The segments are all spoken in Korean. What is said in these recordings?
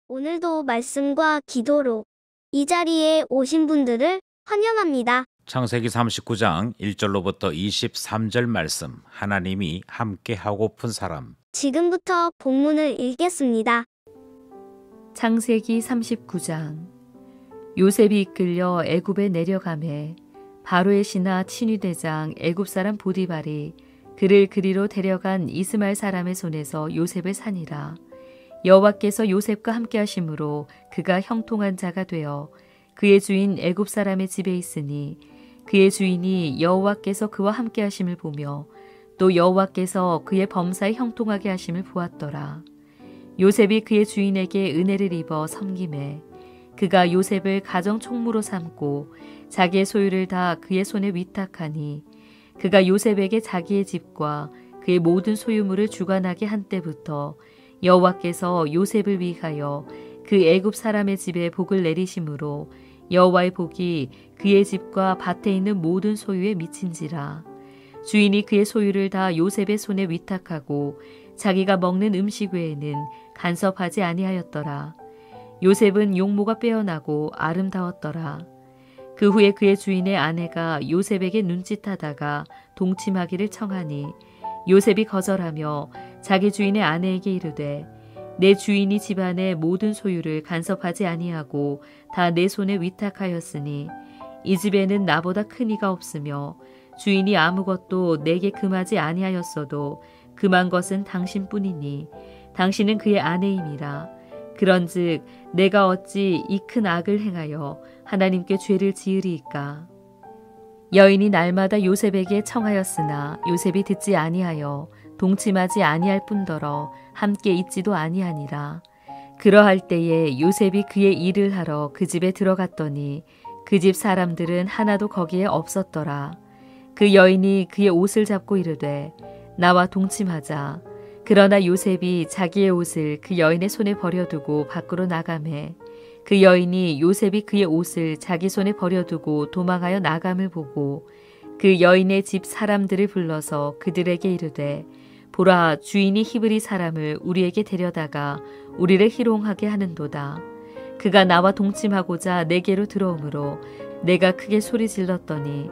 오늘도 말씀과 기도로 이 자리에 오신 분들을 환영합니다. 창세기 39장 1절로부터 23절 말씀. 하나님이 함께 하고픈 사람. 지금부터 본문을 읽겠습니다. 창세기 39장. 요셉이 이끌려 애굽에 내려가매 바로의 신하 친위대장 애굽 사람 보디발이 그를 그리로 데려간 이스마엘 사람의 손에서 요셉을 산이라. 여호와께서 요셉과 함께 하심으로 그가 형통한 자가 되어 그의 주인 애굽 사람의 집에 있으니 그의 주인이 여호와께서 그와 함께 하심을 보며 또 여호와께서 그의 범사에 형통하게 하심을 보았더라. 요셉이 그의 주인에게 은혜를 입어 섬김에 그가 요셉을 가정 총무로 삼고 자기의 소유를 다 그의 손에 위탁하니 그가 요셉에게 자기의 집과 그의 모든 소유물을 주관하게 한 때부터 여호와께서 요셉을 위하여 그 애굽 사람의 집에 복을 내리심으로 여호와의 복이 그의 집과 밭에 있는 모든 소유에 미친지라. 주인이 그의 소유를 다 요셉의 손에 위탁하고 자기가 먹는 음식 외에는 간섭하지 아니하였더라. 요셉은 용모가 빼어나고 아름다웠더라. 그 후에 그의 주인의 아내가 요셉에게 눈짓하다가 동침하기를 청하니 요셉이 거절하며 자기 주인의 아내에게 이르되 내 주인이 집안의 모든 소유를 간섭하지 아니하고 다 내 손에 위탁하였으니 이 집에는 나보다 큰 이가 없으며 주인이 아무것도 내게 금하지 아니하였어도 금한 것은 당신뿐이니 당신은 그의 아내임이라. 그런즉 내가 어찌 이 큰 악을 행하여 하나님께 죄를 지으리이까. 여인이 날마다 요셉에게 청하였으나 요셉이 듣지 아니하여 동침하지 아니할 뿐더러 함께 있지도 아니하니라. 그러할 때에 요셉이 그의 일을 하러 그 집에 들어갔더니 그 집 사람들은 하나도 거기에 없었더라. 그 여인이 그의 옷을 잡고 이르되 나와 동침하자. 그러나 요셉이 자기의 옷을 그 여인의 손에 버려두고 밖으로 나가매 그 여인이 요셉이 그의 옷을 자기 손에 버려두고 도망하여 나감을 보고 그 여인의 집 사람들을 불러서 그들에게 이르되 보라, 주인이 히브리 사람을 우리에게 데려다가 우리를 희롱하게 하는도다. 그가 나와 동침하고자 내게로 들어오므로 내가 크게 소리 질렀더니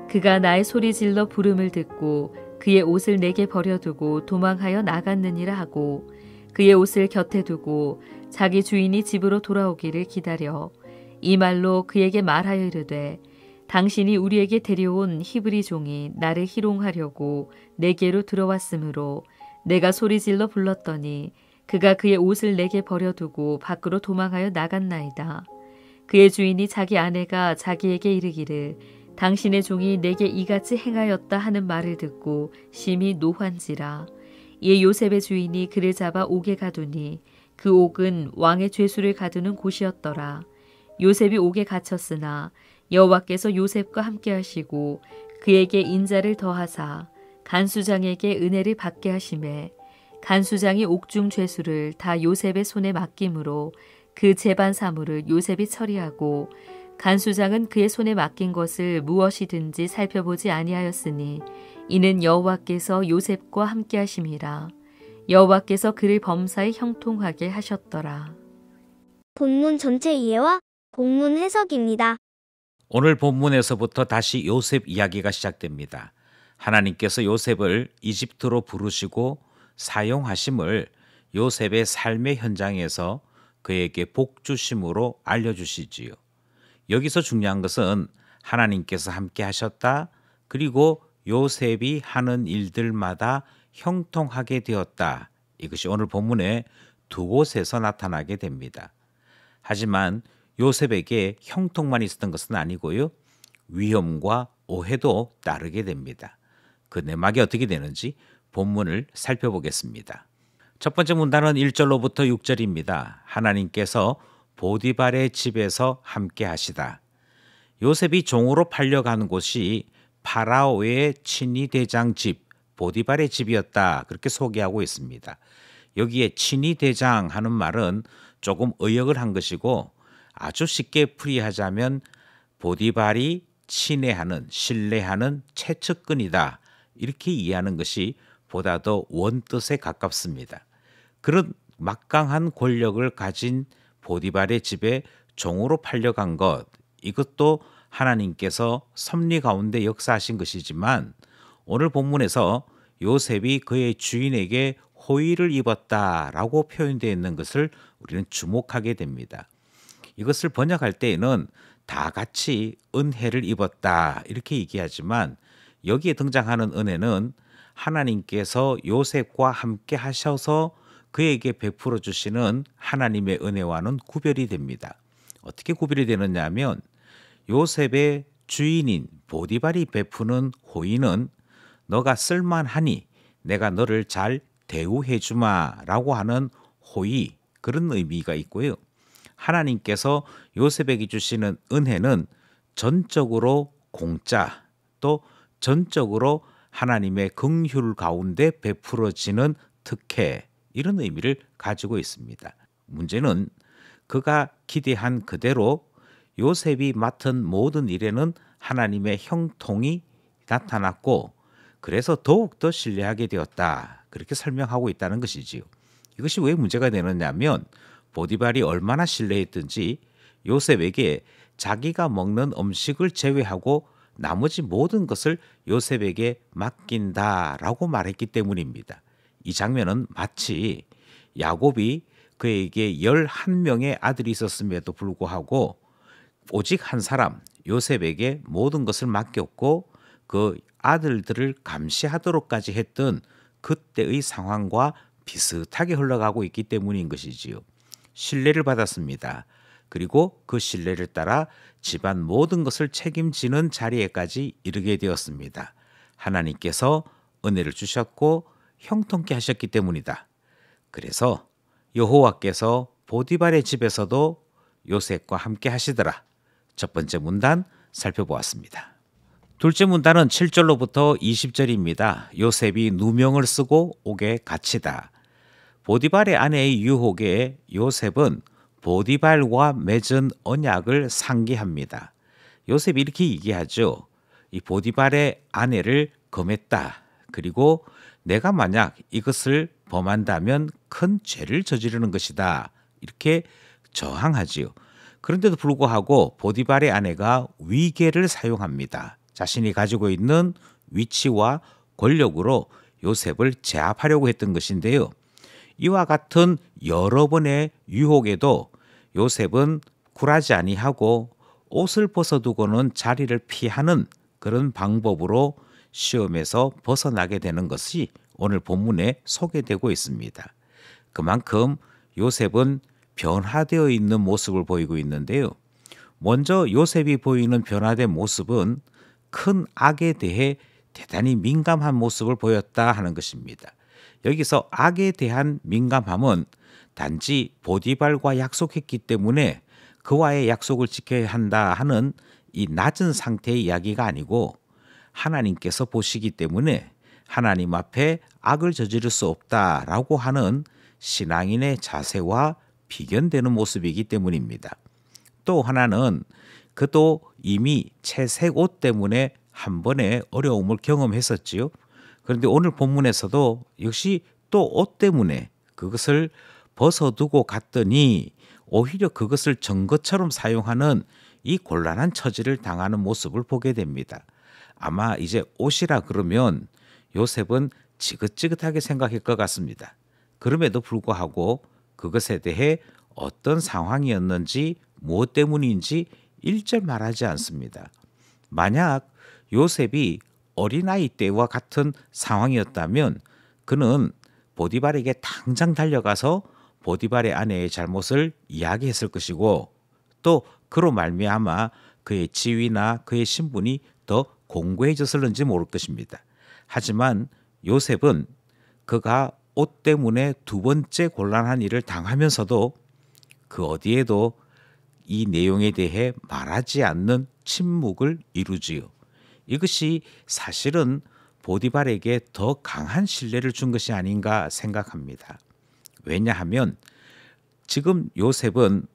그가 나의 소리 질러 부름을 듣고 그의 옷을 내게 버려두고 도망하여 나갔느니라 하고 그의 옷을 곁에 두고 자기 주인이 집으로 돌아오기를 기다려 이 말로 그에게 말하여 이르되 당신이 우리에게 데려온 히브리 종이 나를 희롱하려고 내게로 들어왔으므로 내가 소리질러 불렀더니 그가 그의 옷을 내게 버려두고 밖으로 도망하여 나갔나이다. 그의 주인이 자기 아내가 자기에게 이르기를 당신의 종이 내게 이같이 행하였다 하는 말을 듣고 심히 노한지라. 이에 요셉의 주인이 그를 잡아 옥에 가두니 그 옥은 왕의 죄수를 가두는 곳이었더라. 요셉이 옥에 갇혔으나 여호와께서 요셉과 함께 하시고 그에게 인자를 더하사 간수장에게 은혜를 받게 하시매 간수장이 옥중 죄수를 다 요셉의 손에 맡김으로 그 재반 사물을 요셉이 처리하고 간수장은 그의 손에 맡긴 것을 무엇이든지 살펴보지 아니하였으니 이는 여호와께서 요셉과 함께 하심이라. 여호와께서 그를 범사에 형통하게 하셨더라. 본문 전체 이해와 본문 해석입니다. 오늘 본문에서부터 다시 요셉 이야기가 시작됩니다. 하나님께서 요셉을 이집트로 부르시고 사용하심을 요셉의 삶의 현장에서 그에게 복 주심으로 알려주시지요. 여기서 중요한 것은 하나님께서 함께 하셨다. 그리고 요셉이 하는 일들마다 형통하게 되었다. 이것이 오늘 본문의 두 곳에서 나타나게 됩니다. 하지만 요셉에게 형통만 있었던 것은 아니고요. 위험과 오해도 따르게 됩니다. 그 내막이 어떻게 되는지 본문을 살펴보겠습니다. 첫 번째 문단은 1절로부터 6절입니다. 하나님께서 보디발의 집에서 함께 하시다. 요셉이 종으로 팔려간 곳이 파라오의 친위대장 집, 보디발의 집이었다. 그렇게 소개하고 있습니다. 여기에 친위대장 하는 말은 조금 의역을 한 것이고 아주 쉽게 풀이하자면 보디발이 친애하는, 신뢰하는 최측근이다. 이렇게 이해하는 것이 보다 더 원뜻에 가깝습니다. 그런 막강한 권력을 가진 보디발의 집에 종으로 팔려간 것, 이것도 하나님께서 섭리 가운데 역사하신 것이지만 오늘 본문에서 요셉이 그의 주인에게 호의를 입었다라고 표현되어 있는 것을 우리는 주목하게 됩니다. 이것을 번역할 때에는 다 같이 은혜를 입었다 이렇게 얘기하지만 여기에 등장하는 은혜는 하나님께서 요셉과 함께 하셔서 그에게 베풀어 주시는 하나님의 은혜와는 구별이 됩니다. 어떻게 구별이 되느냐 하면 요셉의 주인인 보디발이 베푸는 호의는 너가 쓸만하니 내가 너를 잘 대우해 주마라고 하는 호의, 그런 의미가 있고요. 하나님께서 요셉에게 주시는 은혜는 전적으로 공짜, 또 전적으로 하나님의 긍휼 가운데 베풀어지는 특혜, 이런 의미를 가지고 있습니다. 문제는 그가 기대한 그대로 요셉이 맡은 모든 일에는 하나님의 형통이 나타났고 그래서 더욱더 신뢰하게 되었다, 그렇게 설명하고 있다는 것이지요. 이것이 왜 문제가 되느냐면 보디발이 얼마나 신뢰했든지 요셉에게 자기가 먹는 음식을 제외하고 나머지 모든 것을 요셉에게 맡긴다라고 말했기 때문입니다. 이 장면은 마치 야곱이 그에게 11명의 아들이 있었음에도 불구하고 오직 한 사람 요셉에게 모든 것을 맡겼고 그 아들들을 감시하도록까지 했던 그때의 상황과 비슷하게 흘러가고 있기 때문인 것이지요. 신뢰를 받았습니다. 그리고 그 신뢰를 따라 집안 모든 것을 책임지는 자리에까지 이르게 되었습니다. 하나님께서 은혜를 주셨고 형통케 하셨기 때문이다. 그래서 여호와께서 보디발의 집에서도 요셉과 함께 하시더라. 첫 번째 문단 살펴보았습니다. 둘째 문단은 7절로부터 20절입니다. 요셉이 누명을 쓰고 옥에 갇히다. 보디발의 아내의 유혹에 요셉은 보디발과 맺은 언약을 상기합니다. 요셉이 이렇게 얘기하죠. 이 보디발의 아내를 금했다. 그리고 내가 만약 이것을 범한다면 큰 죄를 저지르는 것이다. 이렇게 저항하지요. 그런데도 불구하고 보디발의 아내가 위계를 사용합니다. 자신이 가지고 있는 위치와 권력으로 요셉을 제압하려고 했던 것인데요. 이와 같은 여러 번의 유혹에도 요셉은 굴하지 아니하고 옷을 벗어두고는 자리를 피하는 그런 방법으로 시험에서 벗어나게 되는 것이 오늘 본문에 소개되고 있습니다. 그만큼 요셉은 변화되어 있는 모습을 보이고 있는데요. 먼저 요셉이 보이는 변화된 모습은 큰 악에 대해 대단히 민감한 모습을 보였다 하는 것입니다. 여기서 악에 대한 민감함은 단지 보디발과 약속했기 때문에 그와의 약속을 지켜야 한다 하는 이 낮은 상태의 이야기가 아니고 하나님께서 보시기 때문에 하나님 앞에 악을 저지를 수 없다라고 하는 신앙인의 자세와 비견되는 모습이기 때문입니다. 또 하나는 그도 이미 채색 옷 때문에 한 번의 어려움을 경험했었지요. 그런데 오늘 본문에서도 역시 또 옷 때문에 그것을 벗어두고 갔더니 오히려 그것을 전거처럼 사용하는 이 곤란한 처지를 당하는 모습을 보게 됩니다. 아마 이제 옷이라 그러면 요셉은 지긋지긋하게 생각할 것 같습니다. 그럼에도 불구하고 그것에 대해 어떤 상황이었는지 무엇 때문인지 일절 말하지 않습니다. 만약 요셉이 어린아이 때와 같은 상황이었다면 그는 보디발에게 당장 달려가서 보디발의 아내의 잘못을 이야기했을 것이고 또 그로 말미암아 그의 지위나 그의 신분이 더 공고해졌을는지 모를 것입니다. 하지만 요셉은 그가 옷 때문에 두 번째 곤란한 일을 당하면서도 그 어디에도 이 내용에 대해 말하지 않는 침묵을 이루지요. 이것이 사실은 보디발에게 더 강한 신뢰를 준 것이 아닌가 생각합니다. 왜냐하면 지금 요셉은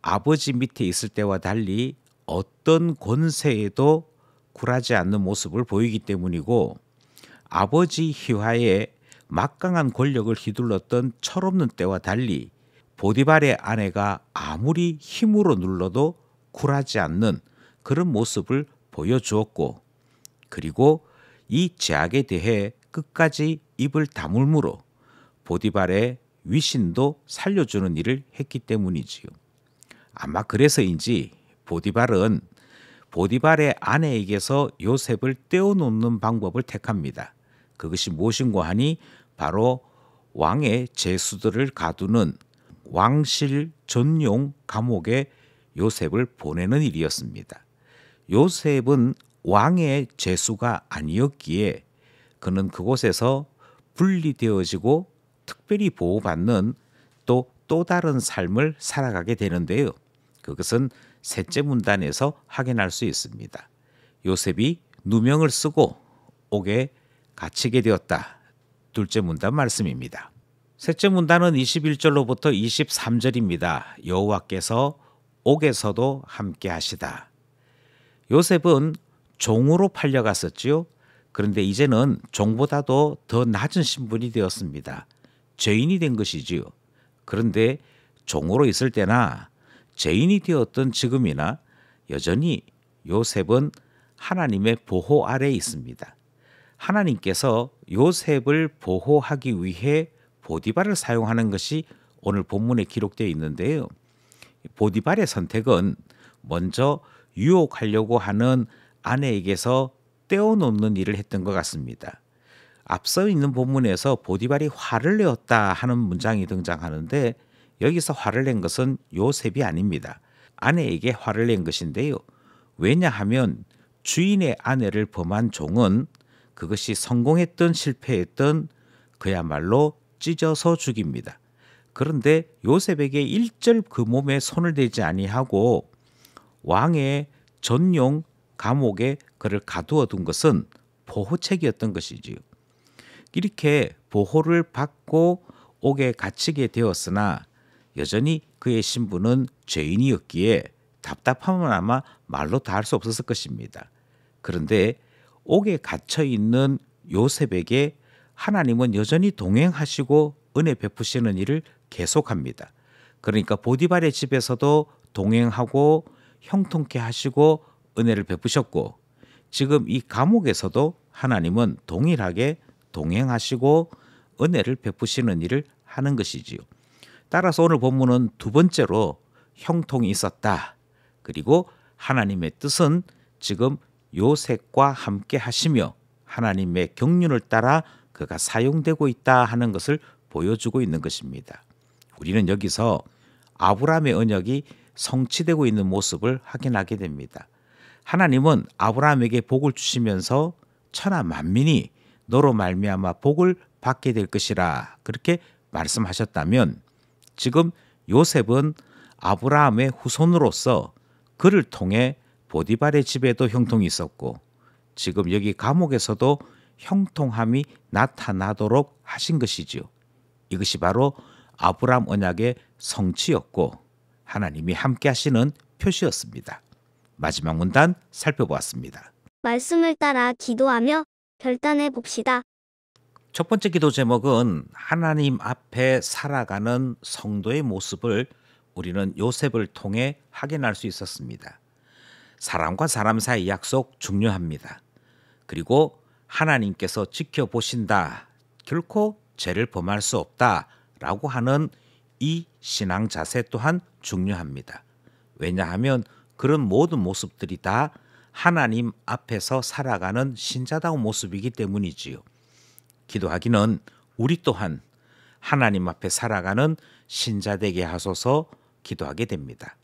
아버지 밑에 있을 때와 달리 어떤 권세에도 굴하지 않는 모습을 보이기 때문이고 아버지 희화에 막강한 권력을 휘둘렀던 철없는 때와 달리 보디발의 아내가 아무리 힘으로 눌러도 굴하지 않는 그런 모습을 보여주었고, 그리고 이 제약에 대해 끝까지 입을 다물므로 보디발의 위신도 살려주는 일을 했기 때문이지요. 아마 그래서인지 보디발은 보디발의 아내에게서 요셉을 떼어놓는 방법을 택합니다. 그것이 무엇인고 하니 바로 왕의 제수들을 가두는 왕실 전용 감옥에 요셉을 보내는 일이었습니다. 요셉은 왕의 제수가 아니었기에 그는 그곳에서 분리되어지고 특별히 보호받는 또 다른 삶을 살아가게 되는데요. 그것은 셋째 문단에서 확인할 수 있습니다. 요셉이 누명을 쓰고 옥에 갇히게 되었다. 둘째 문단 말씀입니다. 셋째 문단은 21절로부터 23절입니다. 여호와께서 옥에서도 함께 하시다. 요셉은 종으로 팔려갔었지요. 그런데 이제는 종보다도 더 낮은 신분이 되었습니다. 죄인이 된 것이지요. 그런데 종으로 있을 때나 죄인이 되었던 지금이나 여전히 요셉은 하나님의 보호 아래에 있습니다. 하나님께서 요셉을 보호하기 위해 보디발을 사용하는 것이 오늘 본문에 기록되어 있는데요. 보디발의 선택은 먼저 유혹하려고 하는 아내에게서 떼어놓는 일을 했던 것 같습니다. 앞서 있는 본문에서 보디발이 화를 내었다 하는 문장이 등장하는데 여기서 화를 낸 것은 요셉이 아닙니다. 아내에게 화를 낸 것인데요. 왜냐하면 주인의 아내를 범한 종은 그것이 성공했든 실패했든 그야말로 찢어서 죽입니다. 그런데 요셉에게 일절 그 몸에 손을 대지 아니하고 왕의 전용 감옥에 그를 가두어 둔 것은 보호책이었던 것이지요. 이렇게 보호를 받고 옥에 갇히게 되었으나 여전히 그의 신분은 죄인이었기에 답답함은 아마 말로 다 할 수 없었을 것입니다. 그런데 옥에 갇혀 있는 요셉에게 하나님은 여전히 동행하시고 은혜 베푸시는 일을 계속합니다. 그러니까 보디발의 집에서도 동행하고 형통케 하시고 은혜를 베푸셨고, 지금 이 감옥에서도 하나님은 동일하게 동행하시고 은혜를 베푸시는 일을 하는 것이지요. 따라서 오늘 본문은 두 번째로 형통이 있었다. 그리고 하나님의 뜻은 지금 요셉과 함께 하시며 하나님의 경륜을 따라 그가 사용되고 있다 하는 것을 보여주고 있는 것입니다. 우리는 여기서 아브라함의 언약이 성취되고 있는 모습을 확인하게 됩니다. 하나님은 아브라함에게 복을 주시면서 천하 만민이 너로 말미암아 복을 받게 될 것이라 그렇게 말씀하셨다면, 지금 요셉은 아브라함의 후손으로서 그를 통해 보디발의 집에도 형통이 있었고 지금 여기 감옥에서도 형통함이 나타나도록 하신 것이지요. 이것이 바로 아브라함 언약의 성취였고 하나님이 함께 하시는 표시였습니다. 마지막 문단 살펴보았습니다. 말씀을 따라 기도하며 결단해 봅시다. 첫 번째 기도 제목은 하나님 앞에 살아가는 성도의 모습을 우리는 요셉을 통해 확인할 수 있었습니다. 사람과 사람 사이 약속 중요합니다. 그리고 하나님께서 지켜보신다, 결코 죄를 범할 수 없다라고 하는 이 신앙 자세 또한 중요합니다. 왜냐하면 그런 모든 모습들이 다 하나님 앞에서 살아가는 신자다운 모습이기 때문이지요. 기도하기는 우리 또한 하나님 앞에 살아가는 신자 되게 하소서 기도하게 됩니다.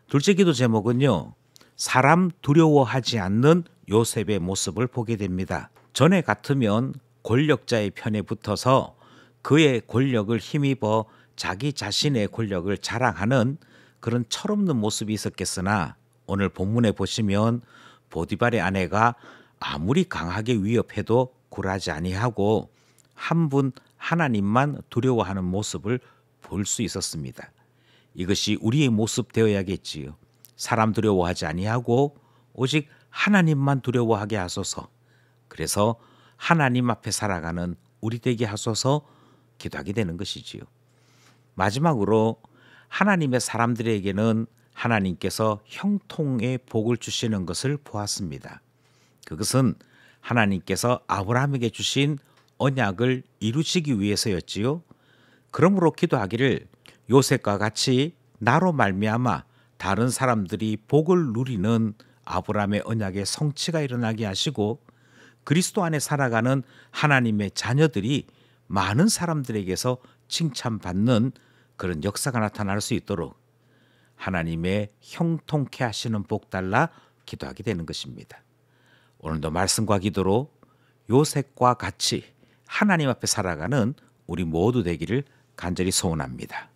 둘째 기도 제목은요, 사람 두려워하지 않는 요셉의 모습을 보게 됩니다. 전에 같으면 권력자의 편에 붙어서 그의 권력을 힘입어 자기 자신의 권력을 자랑하는 그런 철없는 모습이 있었겠으나 오늘 본문에 보시면 보디발의 아내가 아무리 강하게 위협해도 굴하지 아니하고 한 분 하나님만 두려워하는 모습을 볼 수 있었습니다. 이것이 우리의 모습 되어야겠지요. 사람 두려워하지 아니하고 오직 하나님만 두려워하게 하소서. 그래서 하나님 앞에 살아가는 우리 되게 하소서 기도하게 되는 것이지요. 마지막으로 하나님의 사람들에게는 하나님께서 형통의 복을 주시는 것을 보았습니다. 그것은 하나님께서 아브라함에게 주신 언약을 이루시기 위해서였지요. 그러므로 기도하기를 요셉과 같이 나로 말미암아 다른 사람들이 복을 누리는 아브라함의 언약의 성취가 일어나게 하시고 그리스도 안에 살아가는 하나님의 자녀들이 많은 사람들에게서 칭찬받는 그런 역사가 나타날 수 있도록 하나님의 형통케 하시는 복 달라 기도하게 되는 것입니다. 오늘도 말씀과 기도로 요셉과 같이 하나님 앞에 살아가는 우리 모두 되기를 간절히 소원합니다.